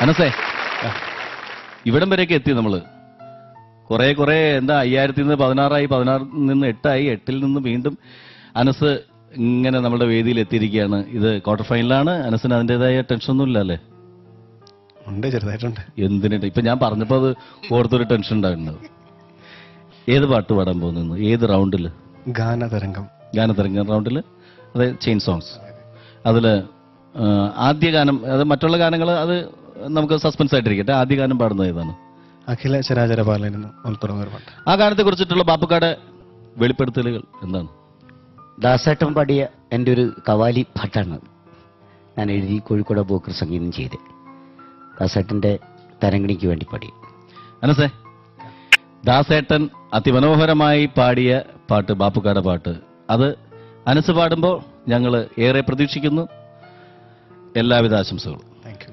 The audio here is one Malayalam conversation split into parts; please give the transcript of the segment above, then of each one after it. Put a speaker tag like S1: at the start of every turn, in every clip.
S1: അനസേ, ഇവിടം വരെയൊക്കെ എത്തി നമ്മള്. കുറെ എന്താ 5000 നിന്ന് 16 16 നിന്ന് 8 8 നിന്ന് വീണ്ടും അനസ് ഇങ്ങനെ നമ്മുടെ വേദിയിൽ എത്തിയിരിക്കുകയാണ്. ഇത് ക്വാർട്ടർ ഫൈനലാണ്. അനസിന് അതിൻ്റെതായ ടെൻഷനൊന്നും ഇല്ല അല്ലേ?
S2: ഉണ്ട്, ചെറുതായിട്ടുണ്ട്.
S1: എന്തിനാ ഇപ്പൊ ഞാൻ പറഞ്ഞപ്പോ അത് ഓർത്തൊരു ടെൻഷൻ ഉണ്ടായിരുന്നത്. ഏത് പാട്ട് പാടാൻ പോകുന്നു? ഏത് റൗണ്ടില്? ഗാനതരംഗം റൗണ്ടില്, അതായത് ചെയിൻ സോങ്സ്. അതില് ആദ്യ ഗാനം, അത് മറ്റുള്ള ഗാനങ്ങൾ അത് നമുക്ക് സസ്പെൻസ് ആയിട്ടിരിക്കട്ടെ. ആദ്യ ഗാനം പാടുന്നത് ഏതാണ്?
S2: അഖില ചരാചര പാലനെന്ന് തുടങ്ങുന്ന പാട്ട്.
S1: ആ ഗാനത്തെ കുറിച്ചിട്ടുള്ള ബാപ്പുക്കാട് വെളിപ്പെടുത്തലുകൾ എന്താണ്?
S3: ദാസേട്ടൻ പാടിയ എൻ്റെ ഒരു കവാലി പാട്ടാണ് ഞാൻ എഴുതി കോഴിക്കോട് ബോക്കർ സംഗീതം ചെയ്ത് ദാസേട്ടൻ്റെ തരംഗിണിക്ക് വേണ്ടി പാടി.
S1: അനസേ, ദാസേട്ടൻ അതിമനോഹരമായി പാടിയ പാട്ട്, ബാപ്പുക്കാട് പാട്ട്, അത് അനസ് പാടുമ്പോൾ ഞങ്ങൾ ഏറെ പ്രതീക്ഷിക്കുന്നു. എല്ലാവിധ ആശംസകളും.
S2: Thank you.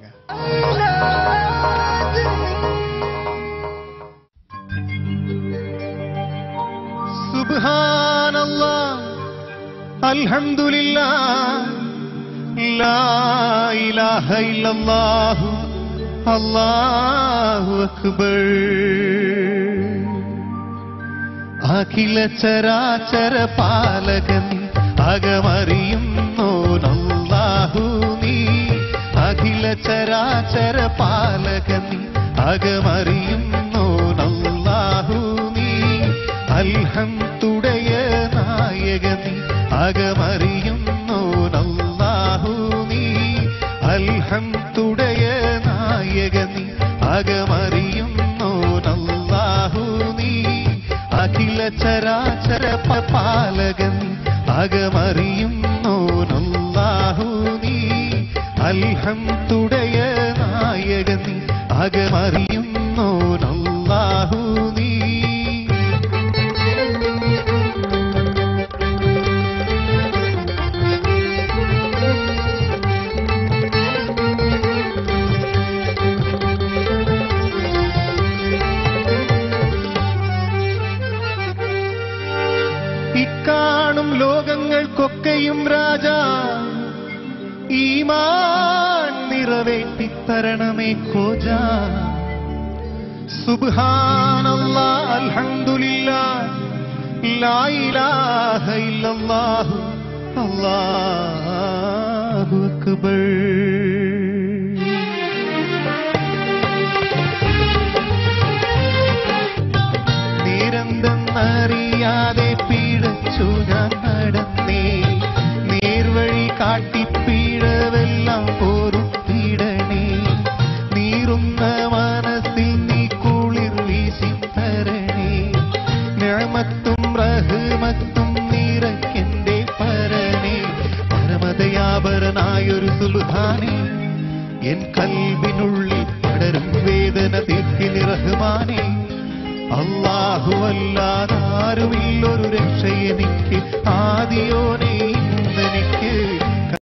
S2: സുബ്ഹാനല്ലാഹ്, അൽഹംദുലില്ലാഹ്, ലാ ഇലാഹ ഇല്ലല്ലാഹു, അല്ലാഹു അക്ബർ. അഖില ചരാചര പാലകൻ അകമറിയുന്നോനല്ലാഹു നീ. അഖില ചരാചര പാലകൻ അകമറിയുന്നോനല്ലാഹു നീ. അൽഹംദുടയ നായകൻ അകമറിയുന്നോനല്ലാഹു നീ. അൽഹംദുടയ നായകൻ അകമറിയുന്നോനല്ലാഹു നീ. അഖില ചരാചര പാലകൻ അകമറിയുന്നോനല്ലാഹു നീ. അൽഹംദുടയ നായകൻ അകമറിയുന്നോനല്ലാഹു നീ. ഇക്കാണും ലോകങ്ങൾക്കൊക്കെയും രാജാ, ഈമാൻ നിറവേറ്റിത്തരണമേ ഖോജാ. സുബ്ഹാനല്ലാഹ്, അൽഹംദുലില്ലാഹ്, ലാ ഇലാഹ ഇല്ലല്ലാഹു, അല്ലാഹു അക്ബർ. നേരെന്തെന്നറിയാതെ പിഴച്ചു ഞാൻ നടന്നേ. നേർവഴി കാട്ടി പിഴവെല്ലാം പൊറുത്തിടണേ. നീറുന്ന മനസ്സിൽ നീ കുളിർ വീശിത്തരണേ. നിഅമത്തും റഹ്മത്തും നിറയ്ക്കെന്റെ പരനേ. പരമദയാപരനായൊരു സുബ്ഹാനേ, എൻ കൽബിനുള്ളിൽ പടരും വേദന തീർക്കിനി റഹ്മാനേ. അല്ലാഹു അല്ലാതാരുമില്ലൊരു രക്ഷയെനിക്ക്, ആദിയോനെ ഇന്നെനിക്ക്.